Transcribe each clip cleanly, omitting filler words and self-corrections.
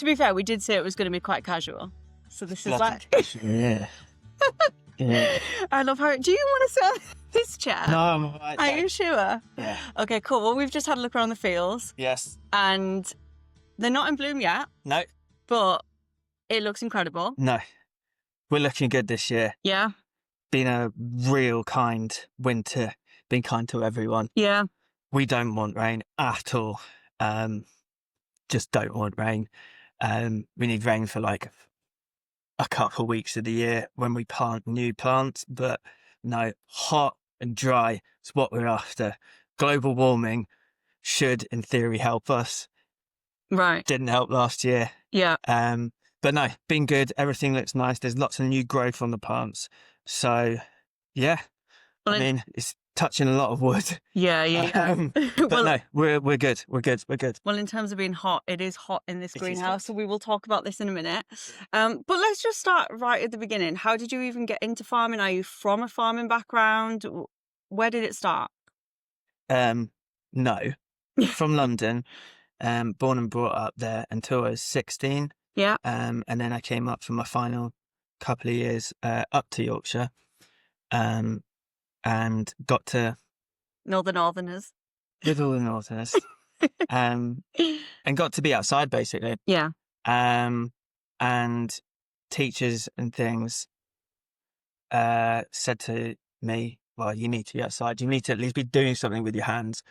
To be fair, we did say it was going to be quite casual. So this is like... Yeah. Yeah. I love how... Do you want to sit on this chair? No, I'm all right. Are you sure? Yeah. Okay, cool. Well, we've just had a look around the fields. Yes. And they're not in bloom yet. No. But it looks incredible. No. We're looking good this year. Yeah. Been a real kind winter. Been kind to everyone. Yeah. We don't want rain at all. Just don't want rain. We need rain for like a couple of weeks of the year when we plant new plants, but no, hot and dry is what we're after. Global warming should, in theory, help us. Right. Didn't help last year. Yeah. But no, been good. Everything looks nice. There's lots of new growth on the plants. So, yeah. Well, I mean, it's touching a lot of wood. Yeah. But Well, no, we're good. We're good. Well, in terms of being hot, it is hot in this greenhouse, so we will talk about this in a minute. But let's just start right at the beginning. How did you even get into farming? Are you from a farming background? Where did it start? No, from London, born and brought up there until I was 16. Yeah. And then I came up for my final couple of years up to Yorkshire, and got to Northern Northerners. with all the Northerners, and got to be outside basically. Yeah. And teachers and things said to me, well, you need to be outside. You need to at least be doing something with your hands.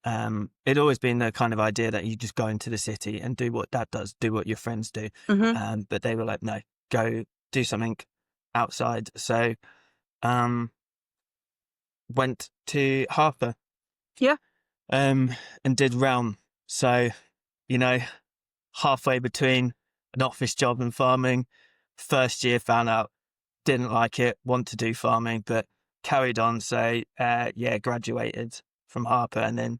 It'd always been the kind of idea that you just go into the city and do what Dad does, do what your friends do. Mm-hmm. But they were like, no, go do something outside. So, went to Harper. Yeah. And did realm. So, halfway between an office job and farming. First year found out, didn't like it, want to do farming, but carried on. So, graduated from Harper, and then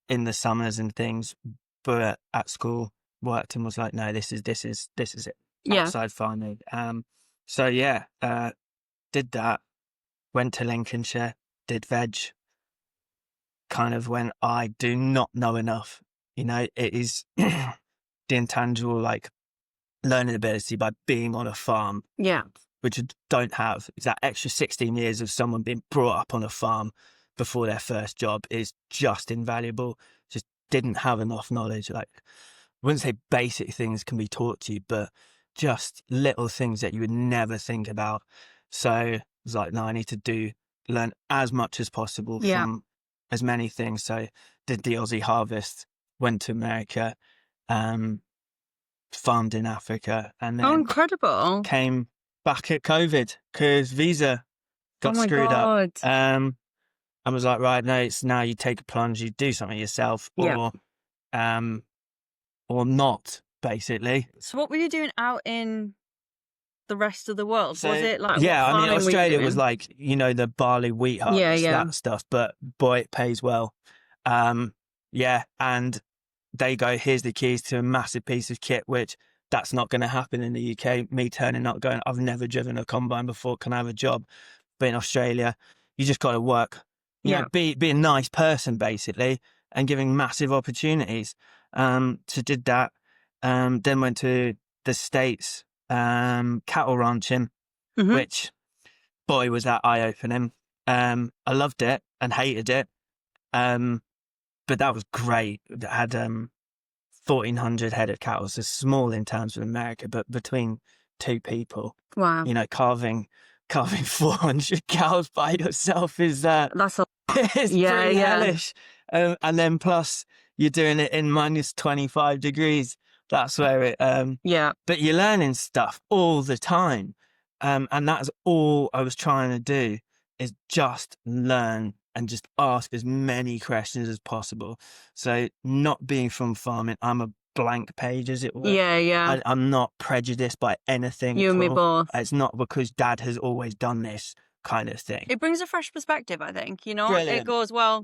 in the summers and things, but at school worked and was like, no, this is it. Yeah. Outside farming. Did that. Went to Lincolnshire, did veg. Kind of when I do not know enough, it is the intangible, like learning ability by being on a farm. Yeah. Which you don't have. It's that extra 16 years of someone being brought up on a farm before their first job is just invaluable. Just didn't have enough knowledge. Like, I wouldn't say basic things can be taught to you, but just little things that you would never think about. So I was like, no, I need to learn as much as possible from as many things. So did the Aussie harvest, went to America, farmed in Africa, and then incredible. came back at COVID because visa got screwed up. I was like, right, no, it's now you take a plunge, you do something yourself, or not, basically. So what were you doing out in the rest of the world? So, was it like Australia was like, the barley wheat harvest, that stuff, but boy, it pays well. And they go, here's the keys to a massive piece of kit, which that's not going to happen in the UK. Me turning up going, I've never driven a combine before, can I have a job? But in Australia, you just got to work, be a nice person basically, and giving massive opportunities. So did that. Then went to the States, cattle ranching, which, boy, was that eye-opening. I loved it and hated it. But that was great. I had 1,400 head of cattle, so small in terms of America, but between two people. Wow. Carving 400 cows by yourself is that's pretty hellish. And then plus you're doing it in minus 25 degrees. That's where it, but you're learning stuff all the time. And that's all I was trying to do, is just learn and just ask as many questions as possible. So not being from farming, I'm a blank page, as it were. Yeah. I'm not prejudiced by anything. You and me both. It's not because Dad has always done this kind of thing. It brings a fresh perspective, I think, Brilliant. It goes, well,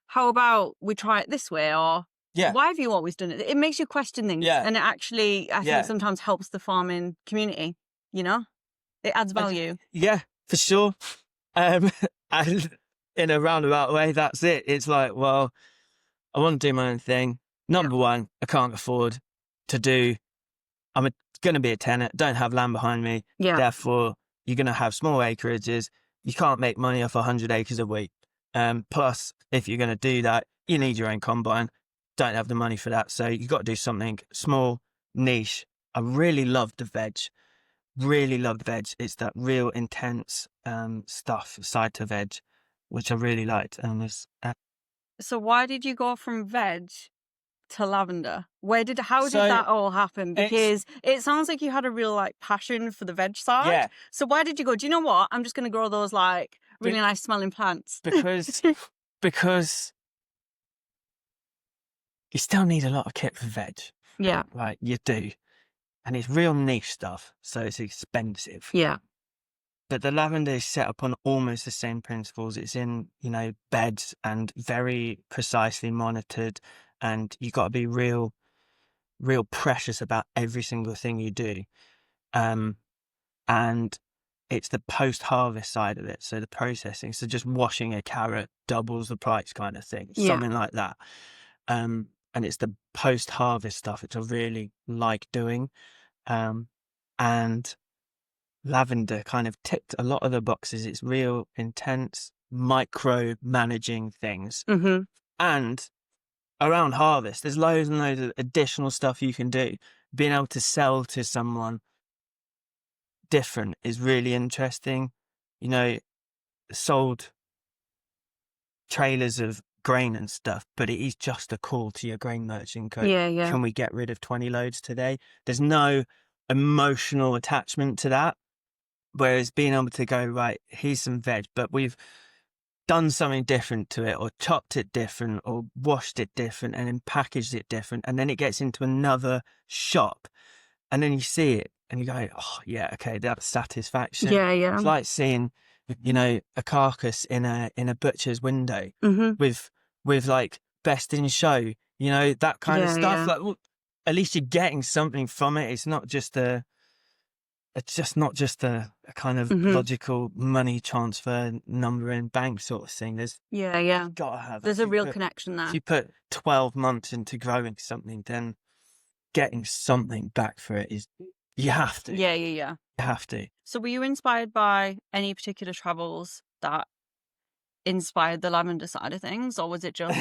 how about we try it this way, or why have you always done it? It makes you question things. And it actually, I think sometimes helps the farming community, It adds value. Yeah, for sure. And in a roundabout way, that's it. It's like, well, I want to do my own thing. Number one, I can't afford to do, I'm going to be a tenant, don't have land behind me. Yeah. Therefore, you're going to have small acreages. You can't make money off 100 acres a week. Plus, if you're going to do that, you need your own combine. Don't have the money for that. So you've got to do something small, niche. I really loved the veg. Really loved veg. It's that real intense stuff, side to veg, which I really liked. So why did you go from veg to lavender? How did So that all happen? Because it sounds like you had a real like passion for the veg side. Yeah. So why did you go, do you know what? I'm just going to grow those like really nice smelling plants. Because you still need a lot of kit for veg. Yeah. Right, you do. And it's real niche stuff, so it's expensive. Yeah. But the lavender is set up on almost the same principles. It's in, beds and very precisely monitored, and you got to be real precious about every single thing you do. And it's the post-harvest side of it, so the processing. So just washing a carrot doubles the price kind of thing, something like that. And it's the post-harvest stuff, which I really like doing. And lavender kind of ticked a lot of the boxes. It's real intense, micro managing things. Mm-hmm. And around harvest, there's loads and loads of additional stuff you can do. Being able to sell to someone different is really interesting. Sold trailers of grain and stuff, but it is just a call to your grain merchant. Yeah. Can we get rid of 20 loads today? There's no emotional attachment to that. Whereas being able to go, right, here's some veg, but we've done something different to it, or chopped it different, or washed it different, and then packaged it different, and then it gets into another shop, and then you see it, and you go, oh, yeah, okay, that's satisfaction. Yeah. It's like seeing, a carcass in a butcher's window with like best in show, that kind of stuff. Yeah. Like, well, at least you're getting something from it. It's just not just a kind of logical money transfer number in bank sort of thing. There's gotta have. There's a real connection there. If you put 12 months into growing something, then getting something back for it is, you have to. Yeah. You have to. So were you inspired by any particular travels that inspired the lavender side of things, or was it just...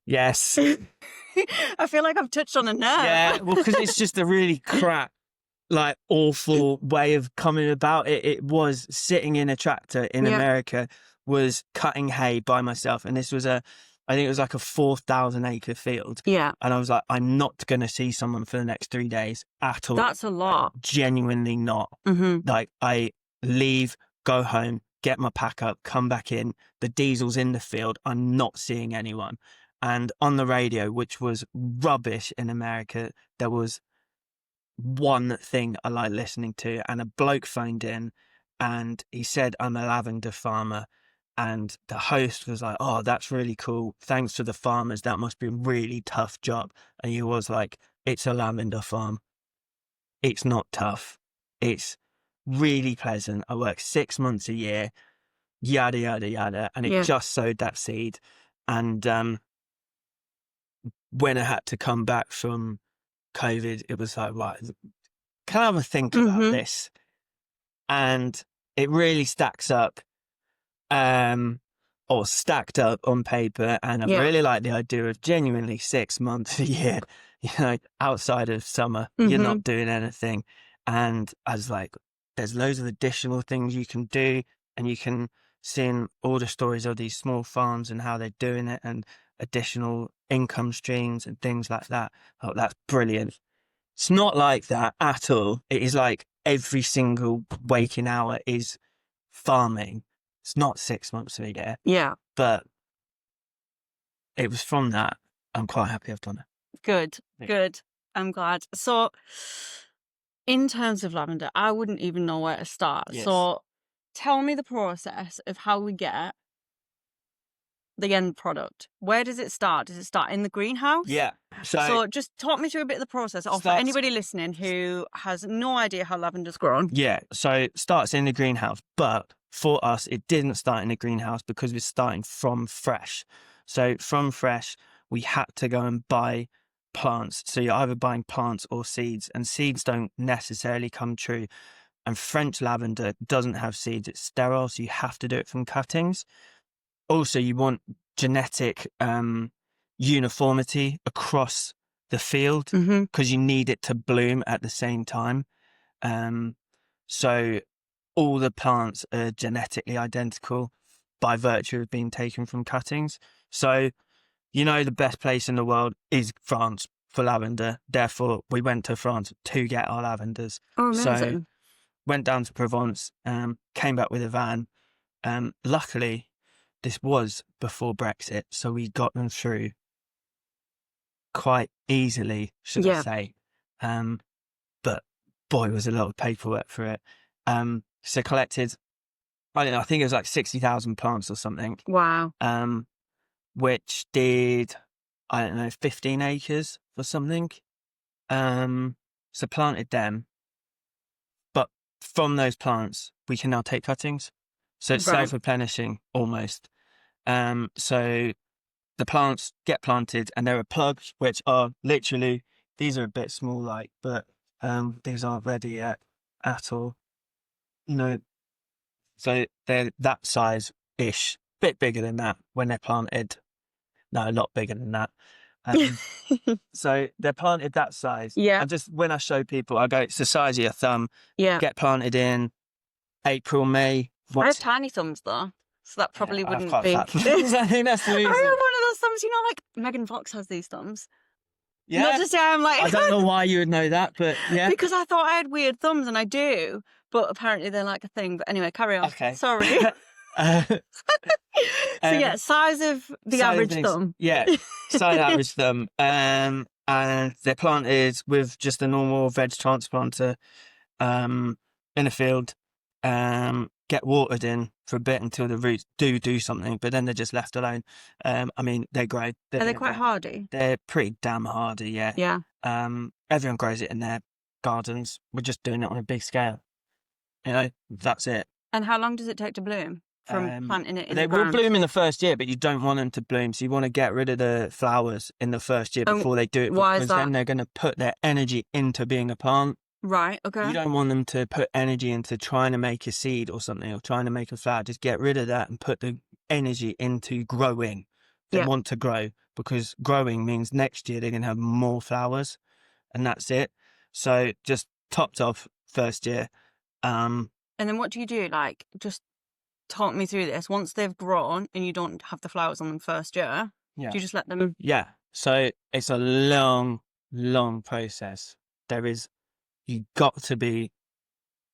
Yes. I feel like I've touched on a nerve. Yeah, well, because it's just a really crap, like awful way of coming about it. It was sitting in a tractor in America, was cutting hay by myself, and this was I think it was like a 4,000 acre field. Yeah. And I was like, I'm not going to see someone for the next 3 days at all. That's a lot. Genuinely not. Mm-hmm. Like, I leave, go home, get my pack up, come back in. The diesel's in the field. I'm not seeing anyone. And on the radio, which was rubbish in America, there was one thing I like listening to, and a bloke phoned in and he said, I'm a lavender farmer. And the host was like, oh, that's really cool. Thanks to the farmers. That must be a really tough job. And he was like, it's a lavender farm. It's not tough. It's really pleasant. I work 6 months a year, yada, yada, yada. And it just sowed that seed. And when I had to come back from COVID, it was like, right, can I have a think about this? And it really stacks up. Or stacked up on paper, and I really like the idea of genuinely 6 months a year, outside of summer, you're not doing anything. And I was like, there's loads of additional things you can do, and you can see all the stories of these small farms and how they're doing it, and additional income streams and things like that. Oh, that's brilliant. It's not like that at all. It is like every single waking hour is farming. It's not 6 months a year. Yeah. But it was from that. I'm quite happy I've done it. Good. I'm glad. So, in terms of lavender, I wouldn't even know where to start. Yes. So, tell me the process of how we get the end product. Where does it start? Does it start in the greenhouse? Yeah. So just talk me through a bit of the process, or for anybody listening who has no idea how lavender's grown. Yeah. So it starts in the greenhouse, but for us, it didn't start in the greenhouse because we're starting from fresh. So from fresh, we had to go and buy plants. So you're either buying plants or seeds, and seeds don't necessarily come true. And French lavender doesn't have seeds. It's sterile, so you have to do it from cuttings. Also, you want genetic uniformity across the field because you need it to bloom at the same time. So all the plants are genetically identical by virtue of being taken from cuttings. So, the best place in the world is France for lavender. Therefore, we went to France to get our lavenders. Oh, amazing. So went down to Provence, came back with a van. Luckily, this was before Brexit, so we got them through quite easily, should I say. But boy, was a lot of paperwork for it. So collected, I don't know, I think it was like 60,000 plants or something. Wow. Which did, I don't know, 15 acres or something. So planted them. But from those plants, we can now take cuttings. So it's self-replenishing almost. So the plants get planted, and there are plugs, which are literally, these are a bit small, but these aren't ready yet at all. So they're that size-ish, bit bigger than that when they're planted. No, a lot bigger than that. So they're planted that size. Yeah. And just when I show people, I go, it's the size of your thumb. Yeah. Get planted in April, May. I have tiny thumbs though, so that probably wouldn't be. I think that's the reason. I have one of those thumbs, like Megan Fox has these thumbs. Yeah. Not just I'm like. I don't know why you would know that, but yeah. Because I thought I had weird thumbs, and I do, but apparently they're like a thing. But anyway, carry on. Okay. Sorry. So yeah, size of the average thumb. Yeah, size average thumb. And they're planted with just a normal veg transplanter in a field. Get watered in for a bit until the roots do something, but then they're just left alone. They grow. Are they quite hardy? They're pretty damn hardy, yeah. Yeah. Everyone grows it in their gardens. We're just doing it on a big scale. That's it. And how long does it take to bloom from planting it in the ground? They will bloom in the first year, but you don't want them to bloom. So you want to get rid of the flowers in the first year before they do it. Why is that? Because then they're going to put their energy into being a plant. Right, okay. You don't want them to put energy into trying to make a seed or something, or trying to make a flower. Just get rid of that and put the energy into growing. They want to grow, because growing means next year they're going to have more flowers, and that's it. So just topped off first year. And then what do you do? Just talk me through this. Once they've grown and you don't have the flowers on them first year, do you just let them? Yeah. So it's a long, long process. You got to be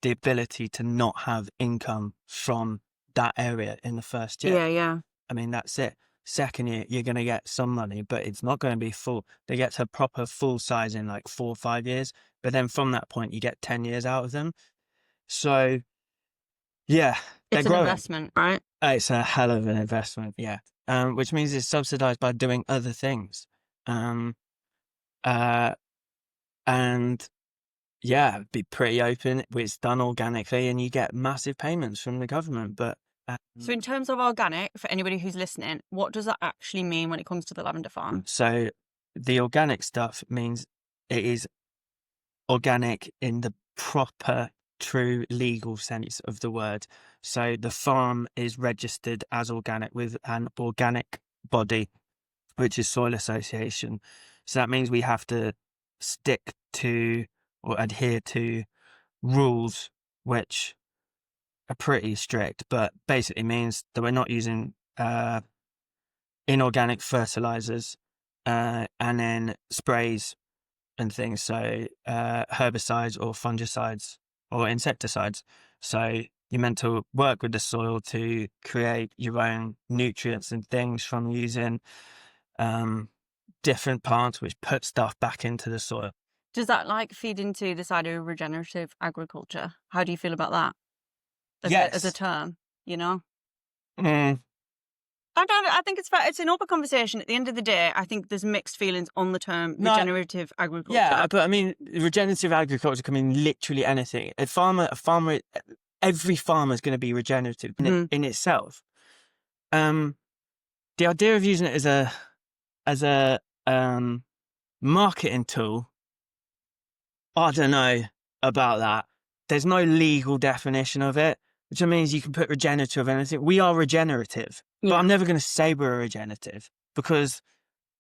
the ability to not have income from that area in the first year. Yeah. That's it. Second year, you're going to get some money, but it's not going to be full. They get to proper full size in 4 or 5 years. But then from that point, you get 10 years out of them. So, yeah. It's an investment, right? It's a hell of an investment, yeah. Which means it's subsidized by doing other things. And yeah, be pretty open. It's done organically, and you get massive payments from the government. But so in terms of organic, for anybody who's listening, what does that actually mean when it comes to the lavender farm? So the organic stuff means it is organic in the proper, true, legal sense of the word. So the farm is registered as organic with an organic body, which is Soil Association. So that means we have to stick to or adhere to rules which are pretty strict, but basically means that we're not using inorganic fertilizers and then sprays and things, so herbicides or fungicides or insecticides. So you're meant to work with the soil to create your own nutrients and things from using different plants which put stuff back into the soil. Does that feed into this idea of regenerative agriculture? How do you feel about that? As a term, I think it's fair. It's an open conversation. At the end of the day, I think there's mixed feelings on the term regenerative agriculture. Yeah, but regenerative agriculture can mean literally anything. Every farmer is going to be regenerative in itself. The idea of using it as a Marketing tool, I don't know about that. There's no legal definition of it, which means you can put regenerative and anything. We are regenerative, but I'm never going to say we're regenerative, because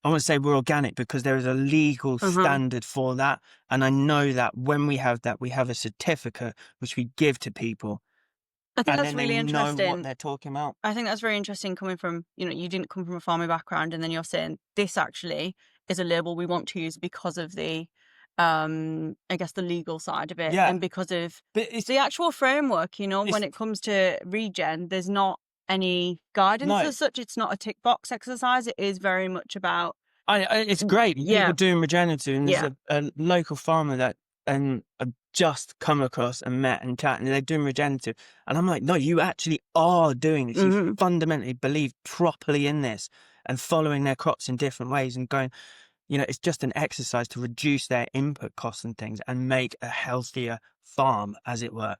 I want to say we're organic, because there is a legal standard for that. And I know that when we have that, we have a certificate which we give to people. I think and that's then really they interesting. know what they're talking about. I think that's very interesting, coming from, you didn't come from a farming background, and then you're saying this actually is a label we want to use because of the, I guess, the legal side of it, and because of the actual framework. When it comes to regen, there's not any guidance as such. It's not a tick box exercise. It is very much about. It's great. People doing regenerative, and there's a local farmer that I've just come across and met and chat, and they're doing regenerative, and I'm like, no, you actually are doing this. You fundamentally believe properly in this, and following their crops in different ways, and going, it's just an exercise to reduce their input costs and things, and make a healthier farm, as it were.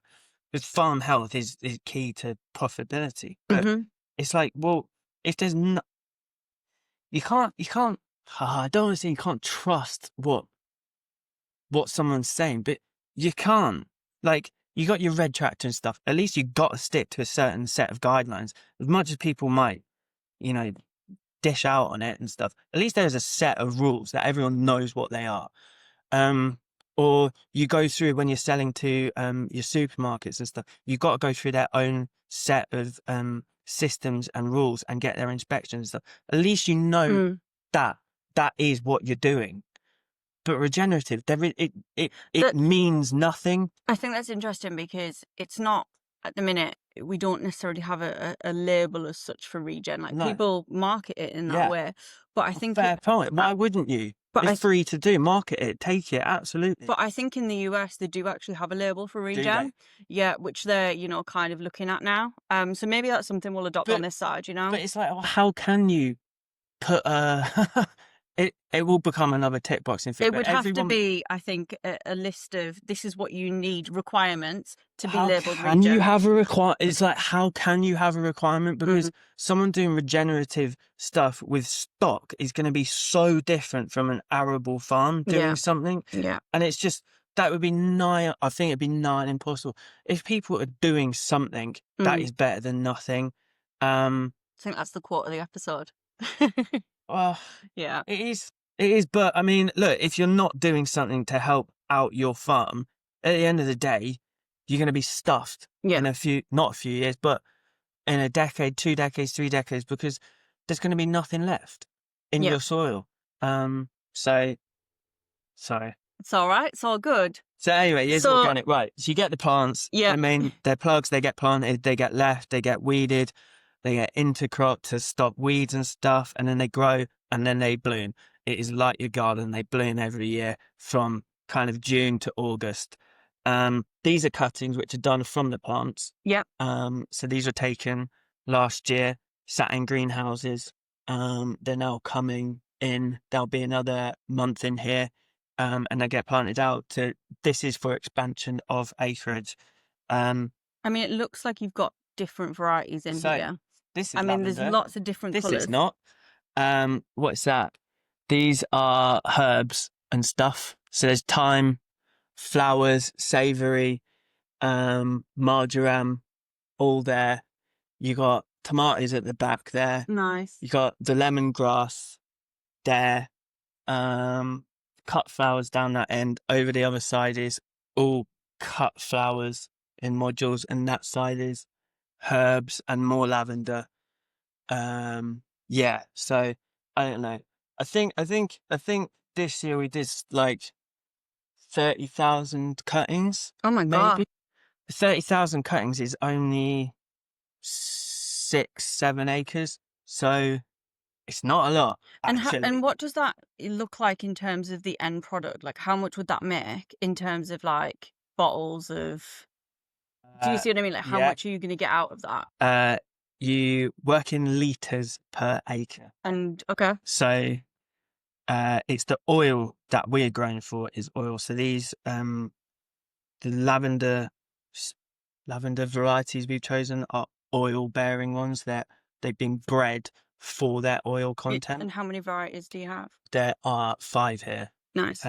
Because farm health is key to profitability. But it's like, well, if there's no, you can't. I don't want to say you can't trust what someone's saying, but you can't. Like, you got your red tractor and stuff. At least you got to stick to a certain set of guidelines. As much as people might, dish out on it and stuff, at least there's a set of rules that everyone knows what they are. Or you go through, when you're selling to your supermarkets and stuff, you've got to go through their own set of systems and rules and get their inspections and stuff. At least you know that is what you're doing. But regenerative, it means nothing. I think that's interesting, because it's not, at the minute, we don't necessarily have a label as such for regen. Like, people market it in that way. But I think fair point. Why wouldn't you? But it's free to do. Market it, take it, absolutely. But I think in the US they do actually have a label for regen. Yeah, which they're, kind of looking at now. So maybe that's something we'll adopt on this side, But it's like, how can you put it will become another tick boxing thing. It would have to be, I think, a list of, this is what you need, requirements to be labelled regen. You have a requirement? It's like, how can you have a requirement? Because someone doing regenerative stuff with stock is going to be so different from an arable farm doing something. Yeah. And it's just, that would be I think it'd be nigh impossible. If people are doing something, that is better than nothing. I think that's the quote of the episode. Yeah, it is. But I mean, look, if you're not doing something to help out your farm, at the end of the day, you're going to be stuffed in not a few years, but in a decade, 2 decades, 3 decades, because there's going to be nothing left in your soil. So sorry. It's all right. It's all good. So anyway, here's organic. Right. So you get the plants. Yeah. I mean, they're plugs, they get planted, they get left, they get weeded, they get intercrop to stop weeds and stuff, and then they grow, and then they bloom. It is like your garden. They bloom every year from kind of June to August. These are cuttings which are done from the plants. Yeah. So these were taken last year, sat in greenhouses. They're now coming in. There'll be another month in here. And they get planted out. This is for expansion of acreage. I mean, it looks like you've got different varieties in here. This is lavender. There's lots of different colours. This is not. What's that? These are herbs and stuff. So there's thyme, flowers, savoury, marjoram, all there. You got tomatoes at the back there. Nice. You got the lemongrass there. Cut flowers down that end. Over the other side is all cut flowers in modules, and that side is herbs and more lavender. So I don't know. I think this year we did like 30,000 cuttings. Oh my god! 30,000 cuttings is only 6-7 acres, so it's not a lot. And what does that look like in terms of the end product? Like, how much would that make in terms of like bottles of? Do you see what I mean? Like, how much are you going to get out of that? You work in litres per acre. And okay. So it's the oil that we're growing for is oil. So these the lavender varieties we've chosen are oil bearing ones that they've been bred for their oil content. And how many varieties do you have? There are 5 here. Nice.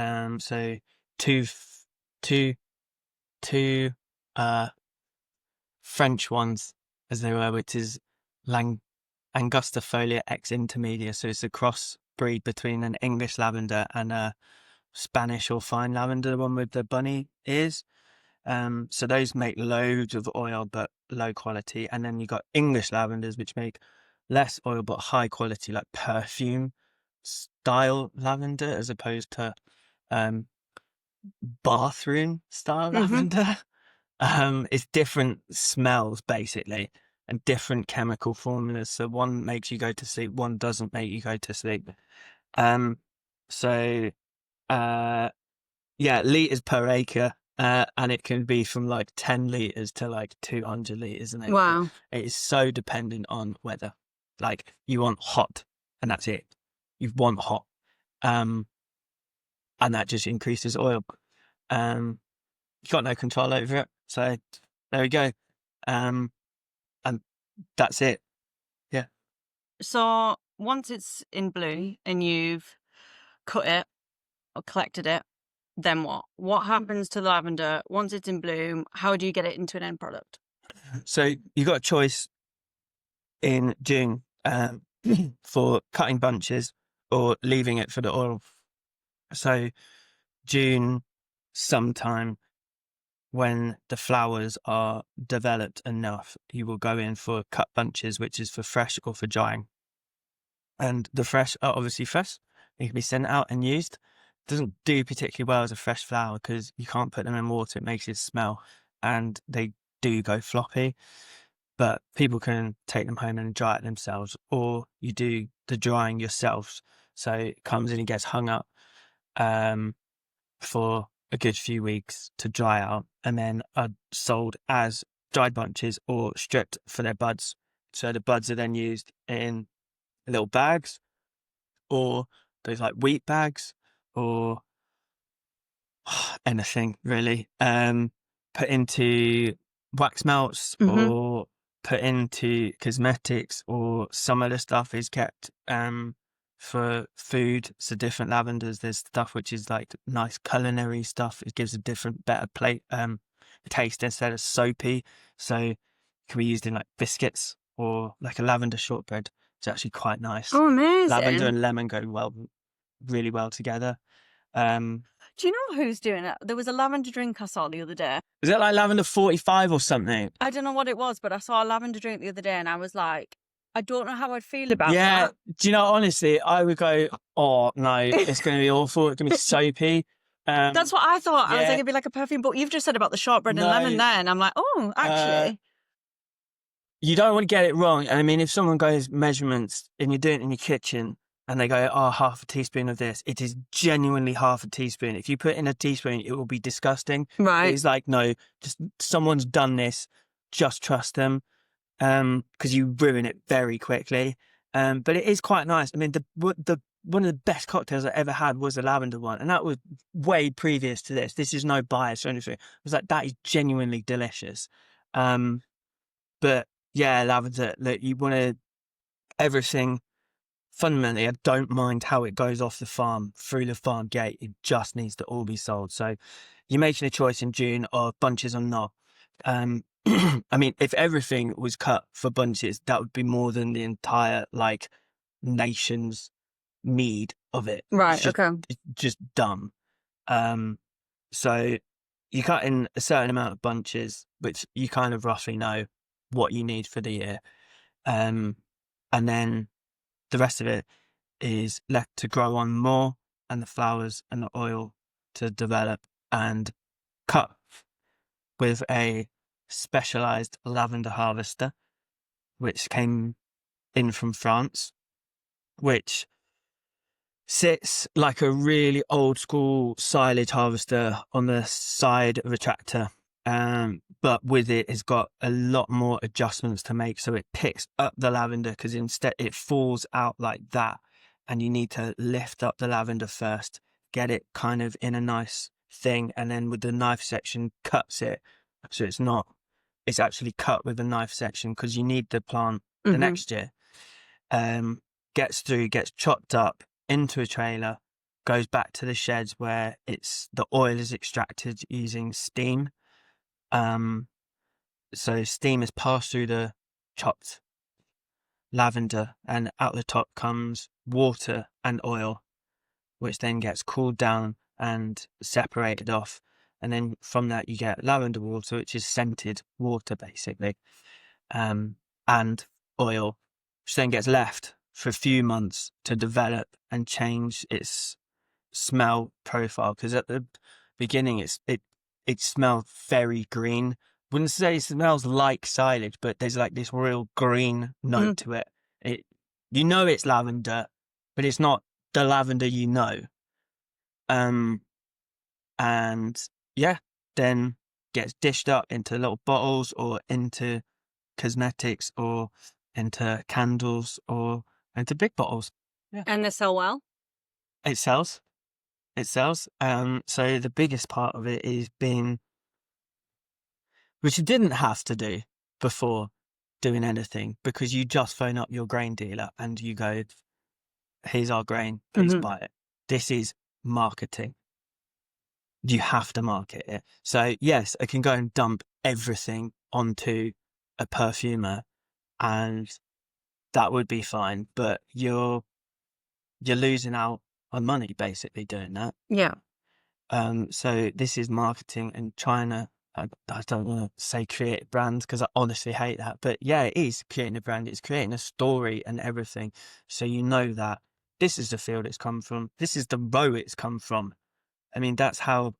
So two, two, two, French ones, as they were, which is Angustifolia ex intermedia. So it's a cross breed between an English lavender and a Spanish or fine lavender, the one with the bunny ears. So those make loads of oil but low quality. And then you got English lavenders, which make less oil but high quality, like perfume style lavender, as opposed to bathroom style lavender. It's different smells basically and different chemical formulas. So one makes you go to sleep, one doesn't make you go to sleep. So yeah, litres per acre. And it can be from like 10 litres to like 200 litres. And Wow. it is so dependent on weather. Like you want hot and that's it. You want hot. And that just increases oil. You got no control over it. So there we go. And that's it. Yeah. So once it's in bloom and you've cut it or collected it, then what? What happens to the lavender once it's in bloom? How do you get it into an end product? So you got a choice in June for cutting bunches or leaving it for the oil. So June, sometime when the flowers are developed enough, you will go in for cut bunches, which is for fresh or for drying. And the fresh are obviously fresh. They can be sent out and used. Doesn't do particularly well as a fresh flower because you can't put them in water. It makes it smell and they do go floppy. But people can take them home and dry it themselves, or you do the drying yourselves. So it comes in and gets hung up for a good few weeks to dry out, and then are sold as dried bunches or stripped for their buds. So the buds are then used in little bags, or those like wheat bags, or anything really. Put into wax melts or put into cosmetics, or some of the stuff is kept for food. So different lavenders, there's stuff which is like nice culinary stuff. It gives a different, better taste instead of soapy. So it can be used in like biscuits or like a lavender shortbread. It's actually quite nice. Oh, amazing. Lavender and lemon go really well together. Do you know who's doing it? There was a lavender drink I saw the other day. Is it like lavender 45 or something? I don't know what it was, but I saw a lavender drink the other day and I was like, I don't know how I'd feel about that. Do you know, honestly, I would go, oh no, it's going to be awful. It's going to be soapy. That's what I thought. I was like, it'd be like a perfume, but you've just said about the shortbread and lemon there, and I'm like, oh, actually. You don't want to get it wrong. And I mean, if someone goes measurements and you do it in your kitchen and they go, oh, half a teaspoon of this, it is genuinely half a teaspoon. If you put in a teaspoon, it will be disgusting. Right. It's like, no, just someone's done this. Just trust them. Because you ruin it very quickly. But it is quite nice. I mean, the one of the best cocktails I ever had was the lavender one, and that was way previous to this. This is no bias or anything. It was like, that is genuinely delicious. But yeah, lavender, look, you want to everything. Fundamentally, I don't mind how it goes off the farm through the farm gate. It just needs to all be sold. So you're making a choice in June of bunches or not. I mean, if everything was cut for bunches, that would be more than the entire like nation's mead of it. Right. Okay. It's just dumb. So you cut in a certain amount of bunches, which you kind of roughly know what you need for the year. And then the rest of it is left to grow on more, and the flowers and the oil to develop and cut with a specialized lavender harvester, which came in from France, which sits like a really old school silage harvester on the side of a tractor. But with it, it's got a lot more adjustments to make. So it picks up the lavender, because instead it falls out like that. And you need to lift up the lavender first, get it kind of in a nice thing. And then with the knife section, cuts it. So it's actually cut with a knife section, because you need the plant the next year. Gets chopped up into a trailer, goes back to the sheds where the oil is extracted using steam. So steam is passed through the chopped lavender, and out the top comes water and oil, which then gets cooled down and separated off. And then from that you get lavender water, which is scented water basically, and oil, which then gets left for a few months to develop and change its smell profile. Because at the beginning it smelled very green. Wouldn't say it smells like silage, but there's like this real green note to it. It's lavender, but it's not the lavender and yeah, then gets dished up into little bottles or into cosmetics or into candles or into big bottles. Yeah. And they sell well? It sells. So the biggest part of it is which you didn't have to do before doing anything, because you just phone up your grain dealer and you go, here's our grain, please buy it. This is marketing. You have to market it. So yes, I can go and dump everything onto a perfumer and that would be fine, but you're losing out on money basically doing that. Yeah. So this is marketing and trying to, I don't want to say create a brand because I honestly hate that, but yeah, it is creating a brand. It's creating a story and everything. So you know that this is the field it's come from. This is the row it's come from. I mean, that's how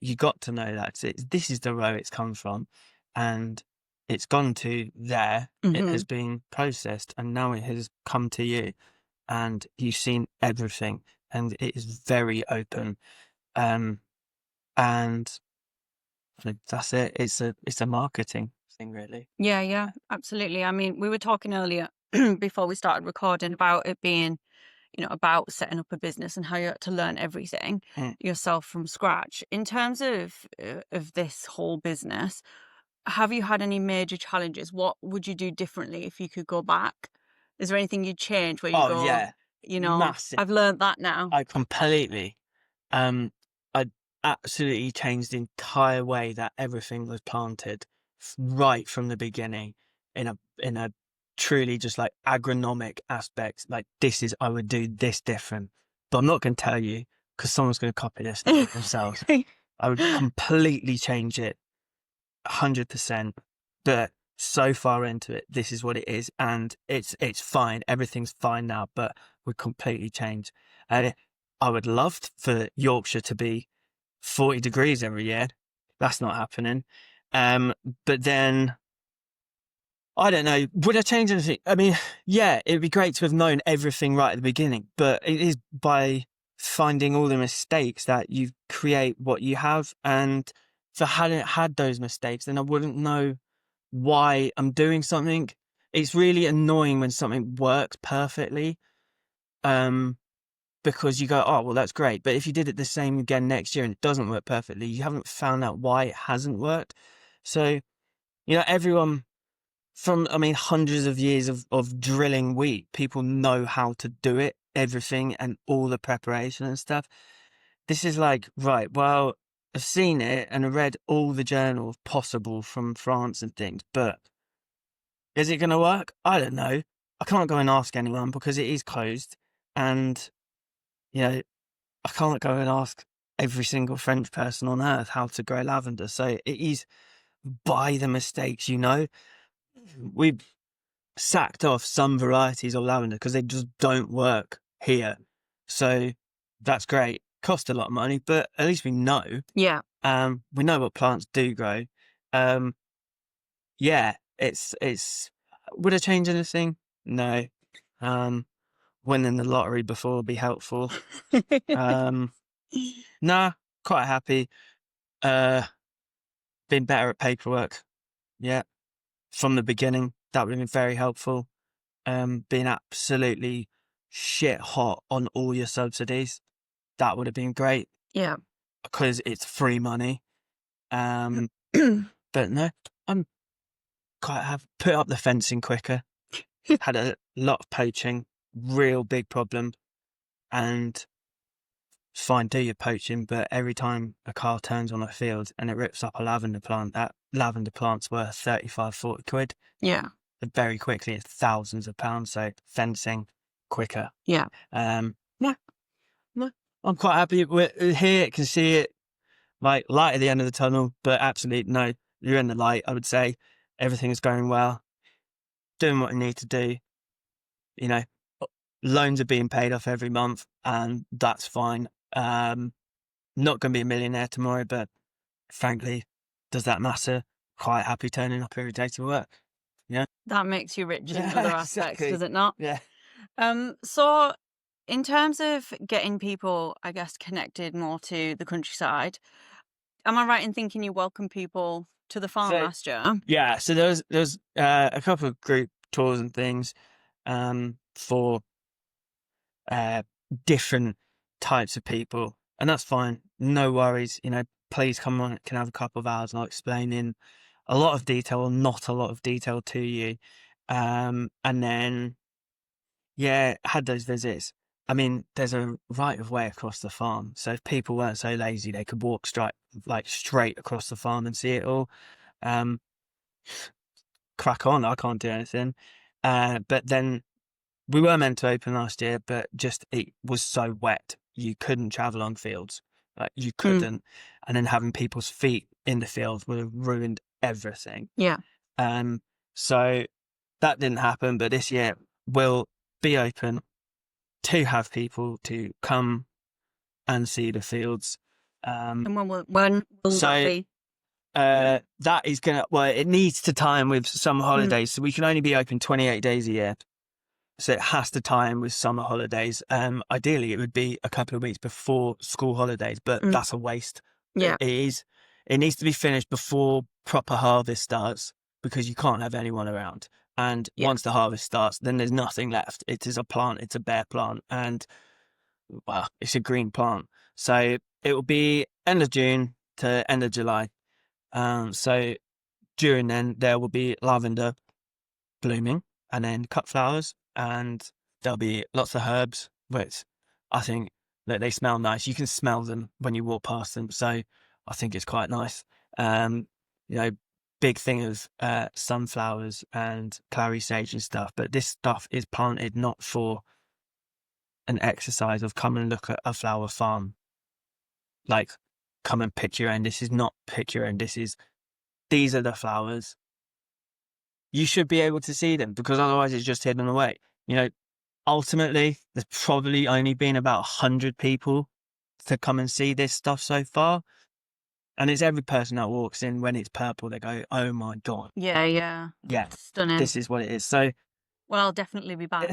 you got to know that. This is the row it's come from, and it's gone to there. It has been processed, and now it has come to you, and you've seen everything, and it is very open. And that's it. It's a marketing thing, really. Yeah, absolutely. I mean, we were talking earlier before we started recording about it being, about setting up a business and how you had to learn everything yourself from scratch. In terms of this whole business, have you had any major challenges? What would you do differently if you could go back? Is there anything you'd change where you go, Yeah, massive. I've learned that now? I completely. I absolutely changed the entire way that everything was planted right from the beginning in a truly just like agronomic aspect. Like I would do this different, but I'm not going to tell you because someone's going to copy this themselves. I would completely change it 100%, but so far into it, this is what it is, and it's fine. Everything's fine now, but we completely changed. And I would love for Yorkshire to be 40 degrees every year. That's not happening. But then I don't know. Would I change anything? I mean, yeah, it'd be great to have known everything right at the beginning, but it is by finding all the mistakes that you create what you have. And if I hadn't had those mistakes, then I wouldn't know why I'm doing something. It's really annoying when something works perfectly. Because you go, oh, well, that's great. But if you did it the same again next year and it doesn't work perfectly, you haven't found out why it hasn't worked. So, everyone from, hundreds of years of drilling wheat, people know how to do it, everything and all the preparation and stuff. This is like, right, well, I've seen it and I read all the journals possible from France and things, but is it going to work? I don't know. I can't go and ask anyone because it is closed. And, I can't go and ask every single French person on earth how to grow lavender. So it is by the mistakes, We've sacked off some varieties of lavender because they just don't work here. So that's great. Cost a lot of money, but at least we know. Yeah. We know what plants do grow. Yeah, it's would I change anything? No. Winning the lottery before would be helpful. Nah, quite happy. Been better at paperwork. Yeah. From the beginning, that would have been very helpful. Being absolutely shit hot on all your subsidies, that would have been great. Yeah. Because it's free money. But no, I'm quite happy. Put up the fencing quicker. Had a lot of poaching, real big problem. And fine, do your poaching, but every time a car turns on a field and it rips up a lavender plant, that lavender plant's worth 35, 40 quid. Yeah. Very quickly, it's thousands of pounds. So fencing quicker. Yeah. Yeah, no, I'm quite happy. We're here, can see it, like light at the end of the tunnel, but absolutely no, you're in the light. I would say everything's going well, doing what you need to do. You know, loans are being paid off every month, and that's fine. Not going to be a millionaire tomorrow, but frankly, does that matter? Quite happy turning up every day to work. Yeah, That makes you rich in other aspects, exactly. does it not? Yeah. So in terms of getting people, I guess, connected more to the countryside, am I right in thinking you welcome people to the farm So last year? yeah, so there's a couple of group tours and things for different types of people, and that's fine. No worries. You know, please come on. Can have a couple of hours. I'll explain in a lot of detail or not a lot of detail to you. And then, yeah, had those visits. I mean, there's a right of way across the farm. So if people weren't so lazy, they could walk straight across the farm and see it all. Um, Crack on. I can't do anything. But then we were meant to open last year, but just it was so wet. You couldn't travel on fields. Like you couldn't. And then having people's feet in the field would have ruined everything. Yeah. So that didn't happen, but this year we'll be open to have people to come and see the fields. And when will So that be? that is it needs to time with summer holidays. So we can only be open 28 days a year. So it has to time with summer holidays. Ideally, it would be a couple of weeks before school holidays, but that's a waste. Yeah. It is. It needs to be finished before proper harvest starts because you can't have anyone around. And once the harvest starts, then there's nothing left. It is a plant. It's a bare plant. And, well, it's a green plant. So it will be end of June to end of July. So during then, there will be lavender blooming and then cut flowers, and there'll be lots of herbs, which I think that they smell nice. You can smell them when you walk past them. So I think it's quite nice. You know, big thing of sunflowers and clary sage and stuff, but this stuff is planted not for an exercise of come and look at a flower farm. Like, come and pick your own. This is not pick your own. These are the flowers. You should be able to see them because otherwise it's just hidden away. You know, ultimately, there's probably only been about 100 people to come and see this stuff so far. And it's every person that walks in when it's purple, they go, oh my God. Yeah. Yeah. Stunning. This is what it is. So, well, I'll definitely be back.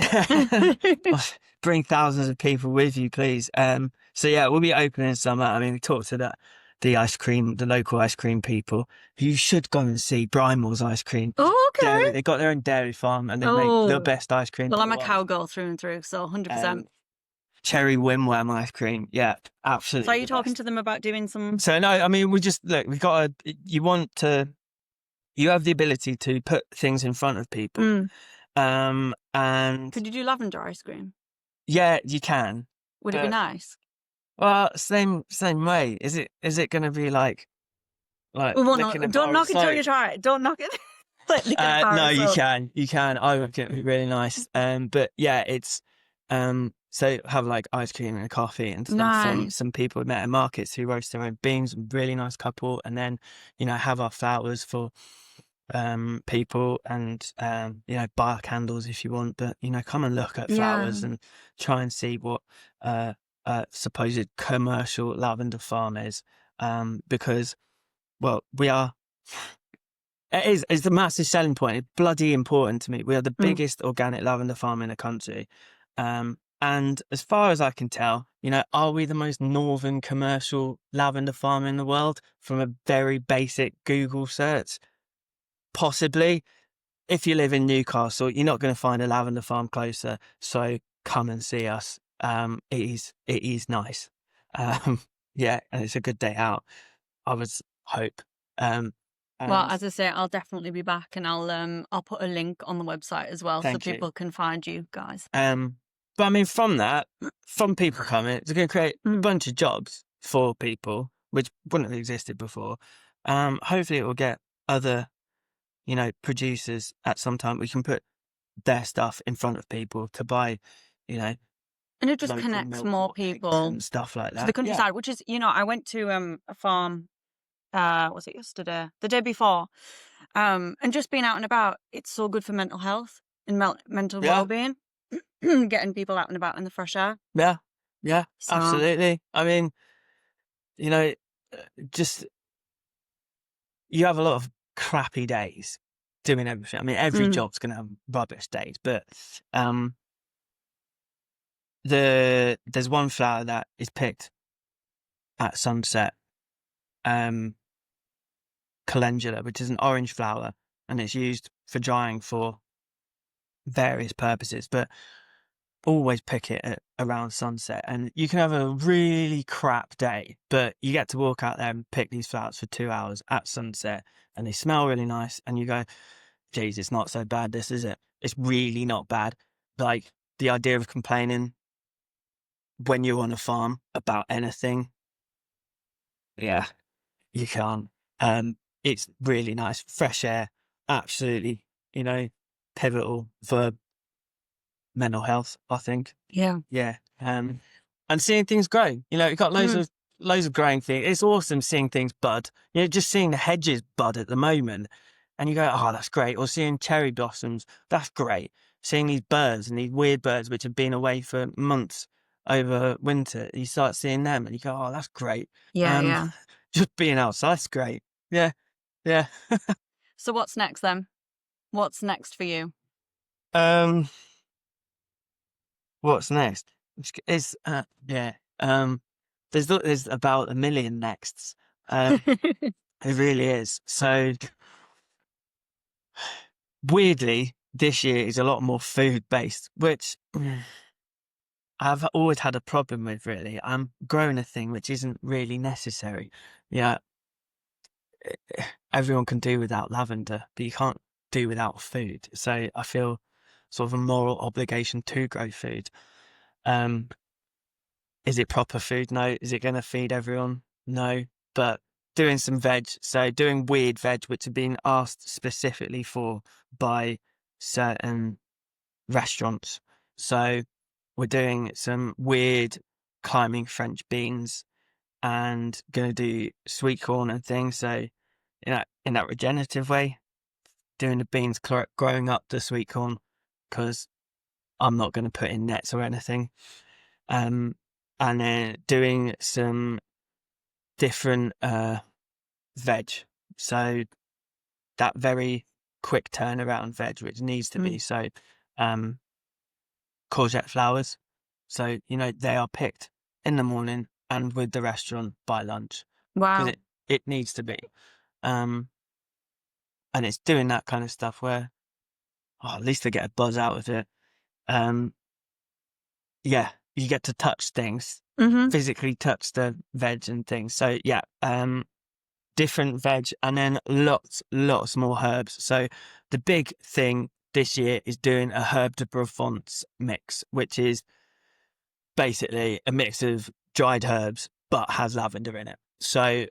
Bring thousands of people with you, please. So yeah, we'll be open in summer. I mean, we talked to the local ice cream people. You should go and see Brimall's ice cream. Oh, okay. They got their own dairy farm and they make the best ice cream. Well, I'm a cowgirl through and through, so 100%. Cherry Wimwam ice cream. Yeah, absolutely. So are you talking to them about doing some? So no, I mean, you have the ability to put things in front of people. And could you do lavender ice cream? Yeah, you can. Would it be nice? Well, same way. Is it going to be like? Well, don't knock it till you try it. Don't knock it. No, you can. I think it would be really nice. But yeah, it's so have like ice cream and a coffee and stuff from some people we met at markets who roast their own beans. Really nice couple, and then have our flowers for people and buy our candles if you want. But come and look at flowers and try and see what supposed commercial lavender farm is, because we are. It's a massive selling point. It's bloody important to me. We are the biggest organic lavender farm in the country. And as far as I can tell, are we the most northern commercial lavender farm in the world from a very basic Google search? Possibly. If you live in Newcastle, you're not going to find a lavender farm closer. So come and see us. It is nice. Yeah, and it's a good day out. I would hope. Well, as I say, I'll definitely be back, and I'll put a link on the website as well so people can find you guys. But I mean, from people coming, it's going to create a bunch of jobs for people, which wouldn't have existed before. Hopefully it will get other, producers at some time. We can put their stuff in front of people to buy, and it just connects more people and stuff like that to the countryside, which is, I went to a farm, was it yesterday? The day before. And just being out and about, it's so good for mental health and mental well-being. Getting people out and about in the fresh air. Yeah, so. Absolutely. I mean, just you have a lot of crappy days doing everything. I mean, every job's going to have rubbish days, but there's one flower that is picked at sunset, calendula, which is an orange flower, and it's used for drying for various purposes, but always pick it around sunset. And you can have a really crap day, but you get to walk out there and pick these flowers for 2 hours at sunset, and they smell really nice, and you go, geez, it's not so bad, this, is it? It's really not bad. Like, the idea of complaining when you're on a farm about anything, you can't. It's really nice. Fresh air, absolutely, pivotal for mental health, I think. Yeah. And seeing things grow. You've got loads of growing things. It's awesome seeing things bud. Just seeing the hedges bud at the moment, and you go, oh, that's great. Or seeing cherry blossoms, that's great. Seeing these birds and these weird birds which have been away for months over winter, you start seeing them and you go, oh, that's great. Yeah. Just being outside's great. Yeah. So what's next then? What's next for you? What's next? There's about 1 million nexts. It really is. So weirdly, this year is a lot more food based, which I've always had a problem with, really. I'm growing a thing which isn't really necessary. Yeah. Everyone can do without lavender, but you can't do without food. So I feel sort of a moral obligation to grow food. Is it proper food? No. Is it going to feed everyone? No. But doing some veg, so doing weird veg, which have been asked specifically for by certain restaurants. So we're doing some weird climbing French beans and going to do sweet corn and things. So in that regenerative way, doing the beans growing up the sweet corn, because I'm not going to put in nets or anything. And then doing some different veg. So that very quick turnaround veg, which needs to be. So courgette flowers. So, they are picked in the morning and with the restaurant by lunch. Wow. Because it needs to be. And it's doing that kind of stuff where, at least I get a buzz out of it. You get to touch things, physically touch the veg and things. So different veg, and then lots more herbs. So the big thing this year is doing a herb de Provence mix, which is basically a mix of dried herbs but has lavender in it. So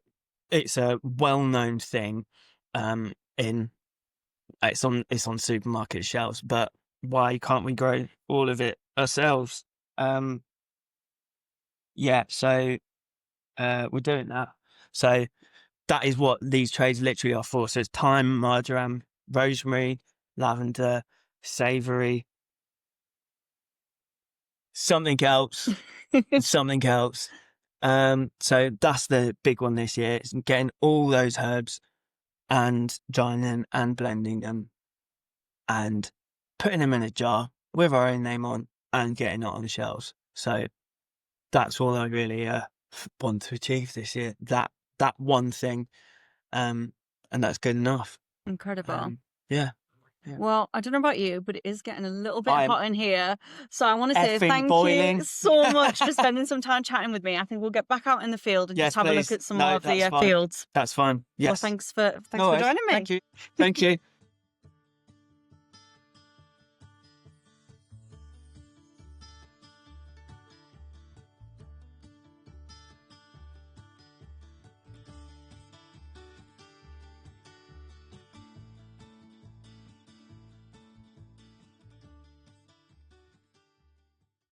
it's a well-known thing. It's on supermarket shelves, but why can't we grow all of it ourselves? So we're doing that. So that is what these trays literally are for. So it's thyme, marjoram, rosemary, lavender, savoury, something else. So that's the big one this year. It's getting all those herbs and drying them and blending them and putting them in a jar with our own name on and getting it on the shelves. So that's all I really want to achieve this year. That one thing, and that's good enough. Incredible. Yeah. Well, I don't know about you, but it is getting a little bit hot in here. So I want to say thank you so much for spending some time chatting with me. I think we'll get back out in the field and just have a look at some more of the fields. That's fine. Yes. Well, thanks for joining me. Thank you.